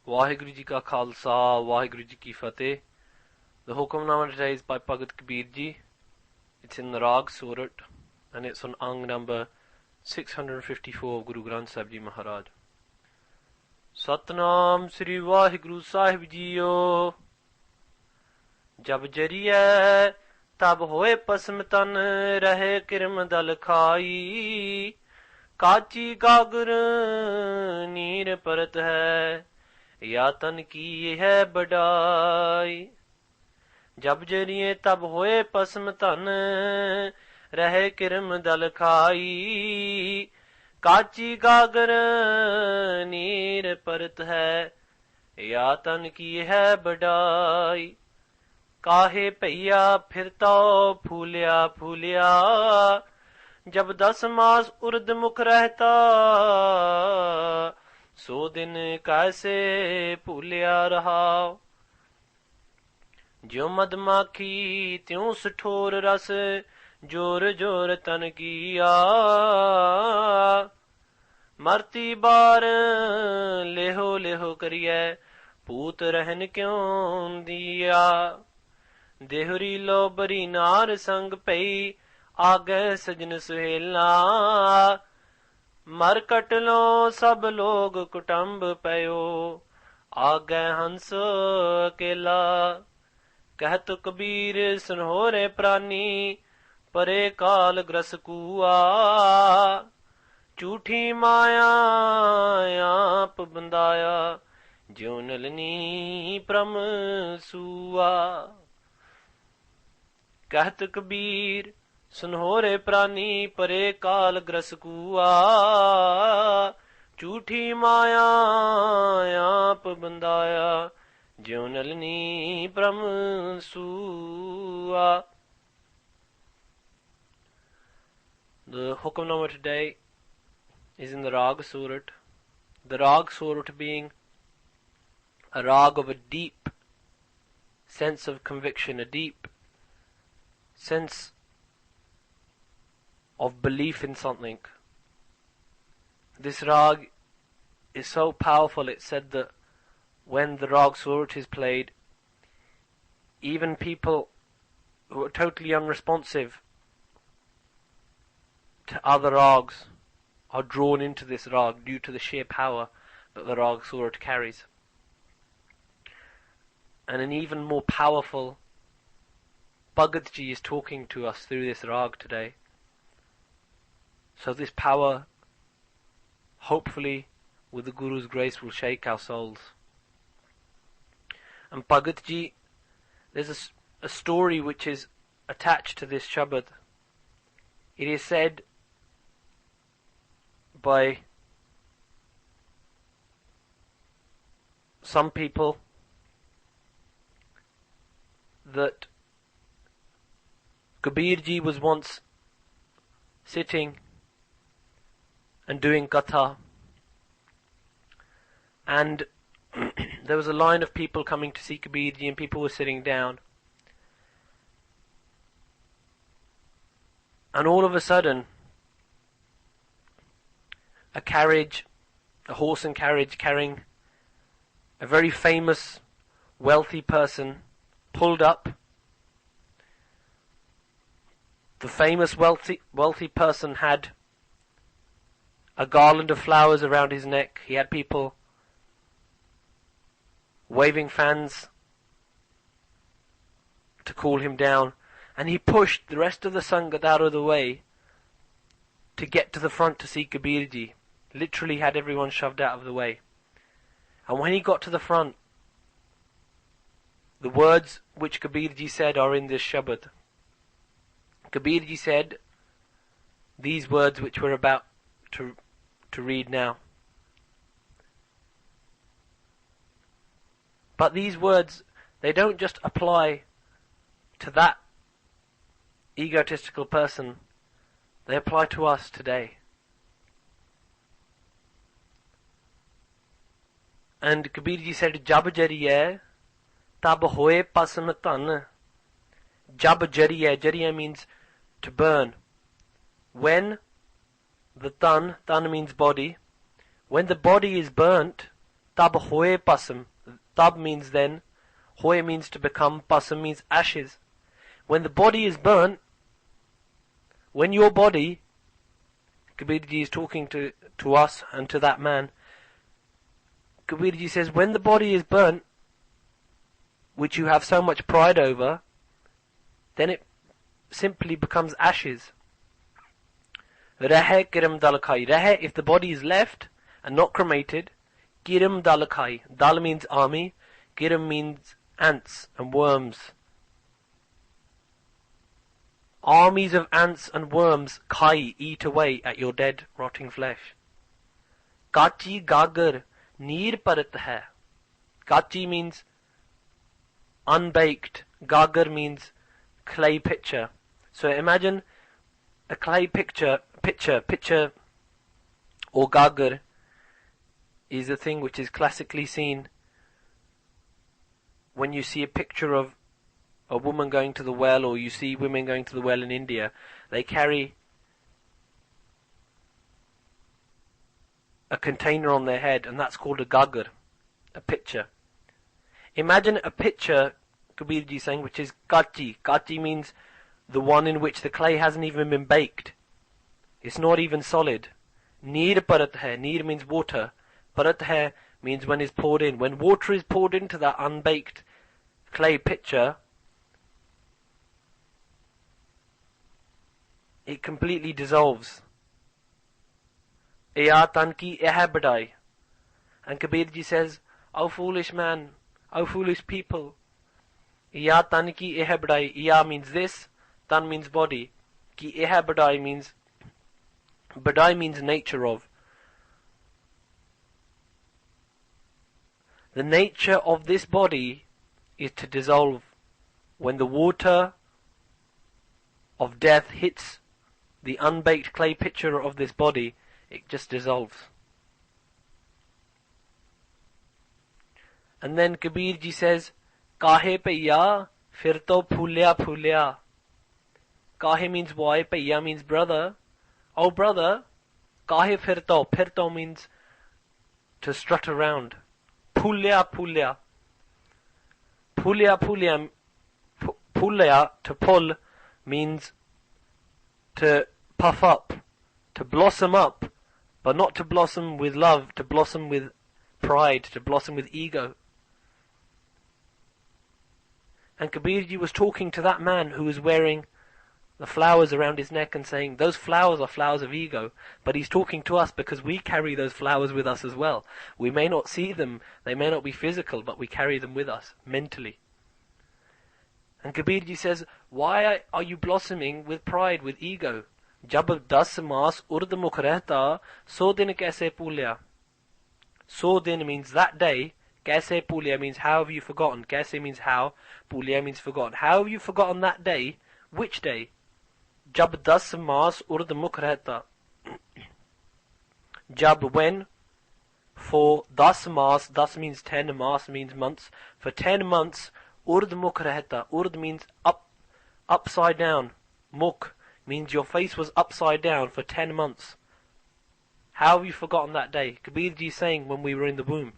Waheguru Ji Ka Khalsa, Waheguru Ji Ki Fateh. The Hukamnama today is by Bhagat Kabeer Ji. It's in the RAAG SORAT and it's on Ang number 654 of Guru Granth Sahib Ji Maharaj. Satnam Sri Waheguru Sahib Jiyo. Jab jariye tab hoye pasm tan rahe kirm dal khai. काची गागर नीर परत है या तन की है बड़ाई जब जरिए तब होए पस्म तन रहे किरम दल खाई काची गागर नीर परत है या तन की है बड़ाई काहे भैया फिरता फूलिया फूलिया जब 10 मास उर्द मुख रहता सो दिन कैसे भूलिया रहा ज्यों मधमाखी त्यों सठोर रस जोर जोर तन किया मरती बार लेहो लेहो करिए पूत रहन क्यों दिया देहरी लो बरी नार संग पई आगे सजन सुहेला मर कट लो सब लोग कुटुंब पयो आगे हंस अकेला कहत कबीर सुनहोरे प्राणी परे काल ग्रस कुआ झूठी माया आप बंदाया ज्यों नलनी प्रम सुआ कहत कबीर सुनहोरे प्राणी परे काल ग्रस कुआ झूठी माया आप बंदाया ज्यों नलनी प्रम सुआ. The Hukamnama today is in the RAAG Sorat. The RAAG Sorat being a rag of a deep sense of conviction, a deep sense of belief in something. This rag is so powerful, it's said that when the RAAG Sorat is played, even people who are totally unresponsive to other rags are drawn into this rag due to the sheer power that the RAAG Sorat carries. And an even more powerful Bhagat Ji is talking to us through this rag today. So this power, hopefully, with the Guru's grace, will shake our souls. And Bhagat Ji, there's a story which is attached to this Shabad. It is said by some people that Kabeer Ji was once sitting and doing katha, and there was a line of people coming to see Kabeer Ji and people were sitting down, and all of a sudden a horse and carriage carrying a very famous wealthy person pulled up. The famous wealthy person had a garland of flowers around his neck. He had people waving fans to cool him down, and he pushed the rest of the Sangat out of the way to get to the front to see Kabeer Ji. Literally had everyone shoved out of the way. And when he got to the front, the words which Kabeer Ji said are in this Shabad. Kabeer Ji said these words which we're about to read now. But these words, they don't just apply to that egotistical person, they apply to us today. And Kabeer Ji said, Jab jariye tab hoye pasm tan. Jab jariye, jariye means to burn. When the tan means body, when the body is burnt, tab hoye pasam. Tab means then, hoye means to become, pasam means ashes. When the body is burnt, when your body, Kabeer is talking to us and to that man, Kabeer says, when the body is burnt, which you have so much pride over, then it simply becomes ashes. Rahe kiram dal khai. Rahe, if the body is left and not cremated, kiram dal khai. Dal means army, kiram means ants and worms. Armies of ants and worms khai, eat away at your dead, rotting flesh. Kachi gagar, neer parat hai. Kachi means unbaked. Gagar means clay pitcher. So imagine a clay pitcher or gagar is a thing which is classically seen when you see a picture of a woman going to the well, or you see women going to the well in India. They carry a container on their head, and that's called a gagar, a pitcher. Imagine a pitcher, Kabeer ji saying, which is kachi. Kachi means the one in which the clay hasn't even been baked. It's not even solid. Neer parat hai. Neer means water. Parat hai means when it's poured in. When water is poured into that unbaked clay pitcher, it completely dissolves. Iya tanki eha badai. And Kabeer ji says, "O foolish man, O foolish people, iya tanki eha badai." Iya means this, tan means body. Ki eha badai means nature of. The nature of this body is to dissolve. When the water of death hits the unbaked clay pitcher of this body, it just dissolves. And then Kabeer ji says, "Kahe paiya, fir to phulya phulya." Kahe means why, paiya means brother. Oh brother, kahe fir to? Fir to means to strut around. Phulya phulya. Phulya phulya. Phulya, to pull, means to puff up, to blossom up, but not to blossom with love, to blossom with pride, to blossom with ego. And Kabeer ji was talking to that man who was wearing the flowers around his neck and saying, those flowers are flowers of ego, but he's talking to us because we carry those flowers with us as well. We may not see them, they may not be physical, but we carry them with us, mentally. And Kabeer ji says, why are you blossoming with pride, with ego? Jab 10 maas urd mukh rehta, so din kaise pulya. So din means that day, kaise pulya means how have you forgotten, kaise means how, pulya means forgotten. How have you forgotten that day? Which day? Jab 10 maas urd mukh rehta. Jab, when? For 10 maas, 10 means 10, maas means months. For 10 months, urd mukh rehta. Urd means up, upside down. Mukh means your face was upside down for 10 months. How have you forgotten that day? Kabeer ji is saying when we were in the womb.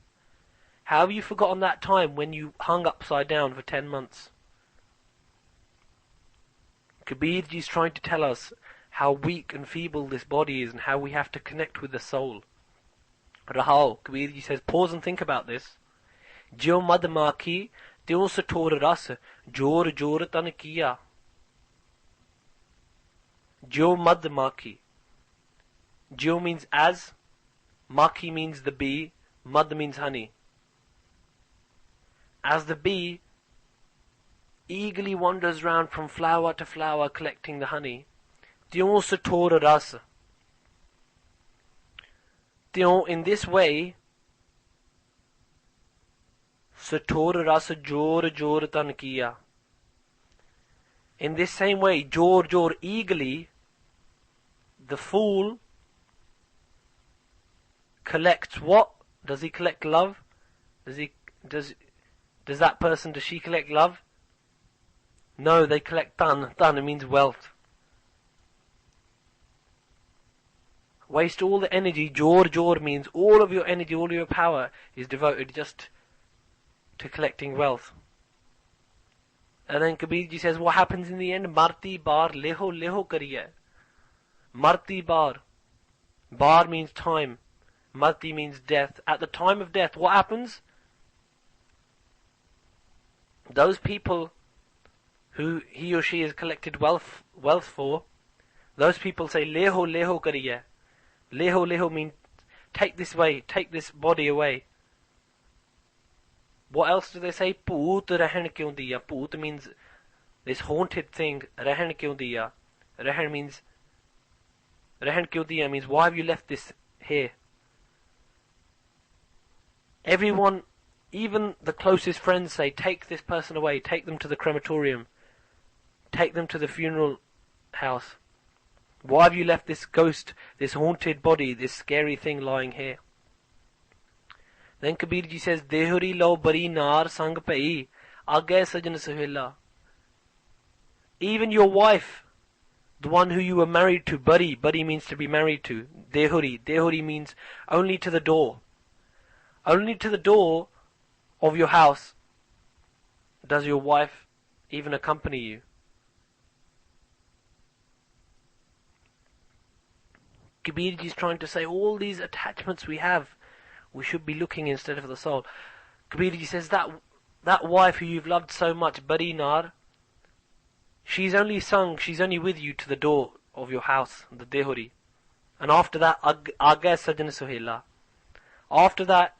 How have you forgotten that time when you hung upside down for 10 months? Kabeer ji is trying to tell us how weak and feeble this body is and how we have to connect with the soul. Rahao, Kabeer ji says, pause and think about this. Jo mad makhi, tyon sator ras, jor jor tan kiya. Jo mad makhi. Jo means as, makhi means the bee, mad means honey. As the bee eagerly wanders round from flower to flower collecting the honey, tyon sator ras. Tyon, in this way, sator ras jor jor tan kiya. In this same way, jor jor, eagerly, the fool collects what? Does he collect love? Does that person, does she collect love? No, they collect tan. Tan, it means wealth. waste all the energy. Jor means all of your energy, all of your power is devoted just to collecting wealth. And then Kabeer ji says, what happens in the end? Marti bar leho kariye. Marti bar. Bar means time. Marti means death. At the time of death, what happens? Those people who he or she has collected wealth for, those people say, leho kariye. Leho means take this way, take this body away. What else do they say? Poot rahan kyun diya. Poot means this haunted thing. Rahan kyun diya. Rahan kyun diya means why have you left this here? Everyone, even the closest friends say, take this person away, take them to the crematorium, take them to the funeral house. Why have you left this ghost, this haunted body, this scary thing lying here? Then Kabeer ji says, Dehuri lo bari nar sang pai, agay sajan suhela. Even your wife, the one who you were married to, bari means to be married to. Dehuri means only to the door. Only to the door of your house does your wife even accompany you. Kabeer ji is trying to say all these attachments we have, we should be looking instead of the soul. Kabeer ji says that wife who you've loved so much, Bari Nar, she's only with you to the door of your house, the Dehuri. And after that, Agay Sajan Suhela. After that,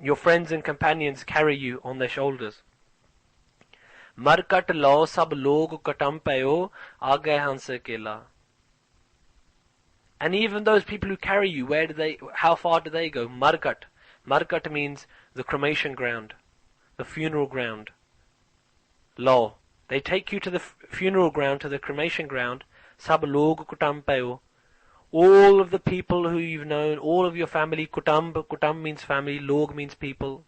your friends and companions carry you on their shoulders. Markat lao sab log katam payo, Agay Hanse Kela. And even those people who carry you, how far do they go? Markat. Markat means the cremation ground, the funeral ground. Law. They take you to the funeral ground, to the cremation ground. Sab log kutam payo. All of the people who you've known, all of your family, kutam means family, log means people.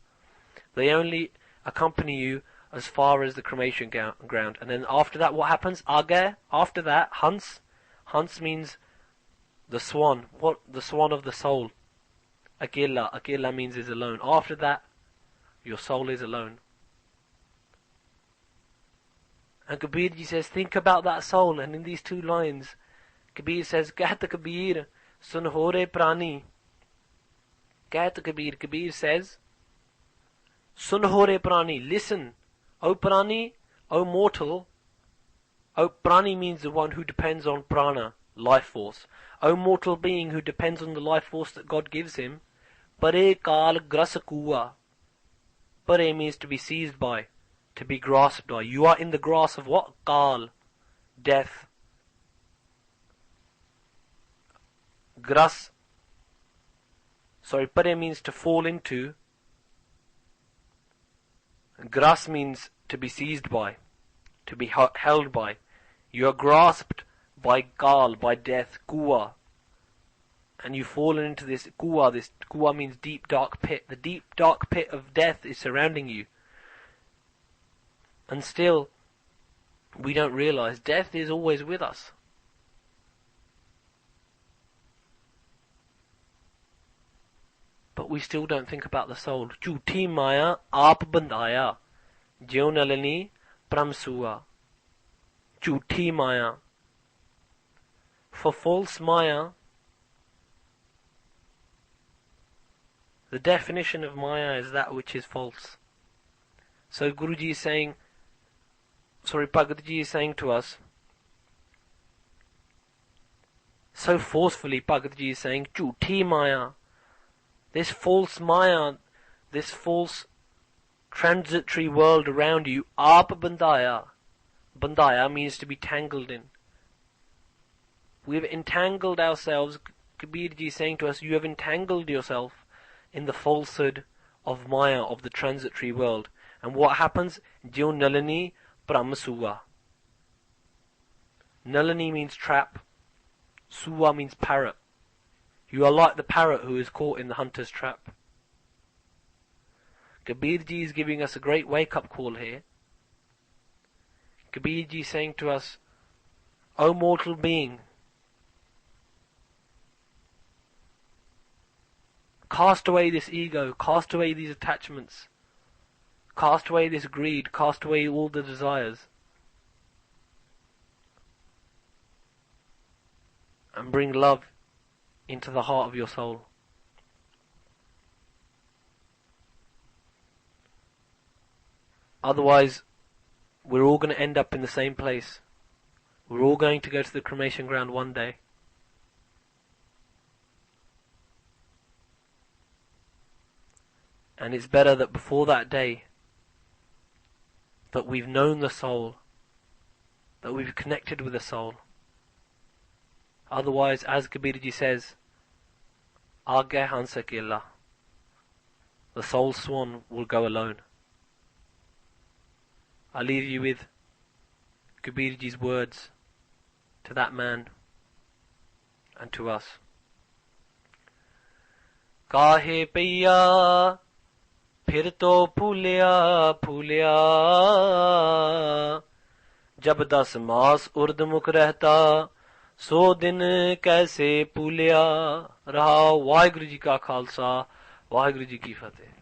They only accompany you as far as the cremation ground. And then after that, what happens? Agay. After that, Hans. Hans means the swan. What? The swan of the soul. Akela means is alone. After that, your soul is alone. And Kabeer ji says, think about that soul. And in these two lines, Kabeer says, Kahat Kabeer, sun hore prani. Kahat Kabeer. Kabeer says, sun hore prani. Listen, O prani, O mortal. O prani means the one who depends on prana, life force. O mortal being who depends on the life force that God gives him. Pare kal gras kuwa. Pare means to be seized by, to be grasped by. You are in the grasp of what? Kal, death. Pare means to fall into. Gras means to be seized by, to be held by. You are grasped by Kal, by death, Kuwa. And you've fallen into this Kuwa. This Kuwa means deep dark pit. The deep dark pit of death is surrounding you. And still, we don't realize death is always with us. But we still don't think about the soul. Jhuti maya aap bandaya, jyo nalini pramsua. Jhuti maya. For false maya, the definition of maya is that which is false. So Guruji is saying, Bhagavad Ji is saying to us, so forcefully Bhagavad Ji is saying, Jhuti maya, this false maya, this false transitory world around you, aap bandaya. Bandaya means to be tangled in. We've entangled ourselves. Kabeer ji is saying to us, you have entangled yourself in the falsehood of maya, of the transitory world. And what happens? Jyo nalini pramasuva. Nalini means trap. Suva means parrot. You are like the parrot who is caught in the hunter's trap. Kabeer ji is giving us a great wake-up call here. Kabeer ji is saying to us, O mortal being, Cast away this ego, cast away these attachments, cast away this greed, cast away all the desires, and bring love into the heart of your soul. Otherwise, we're all going to end up in the same place. We're all going to go to the cremation ground one day. And it's better that before that day, that we've known the soul, that we've connected with the soul. Otherwise, as Kabeer says, Aage Hansa Killa, the soul-swan will go alone. I leave you with Kabeer's words to that man and to us. Kahe paiya फिर तो फूलिया फूलिया जब 10 मास उर्दमुख रहता 100 दिन कैसे फूलिया रहा। वाहिगुरु जी का खालसा वाहिगुरु जी की फतेह।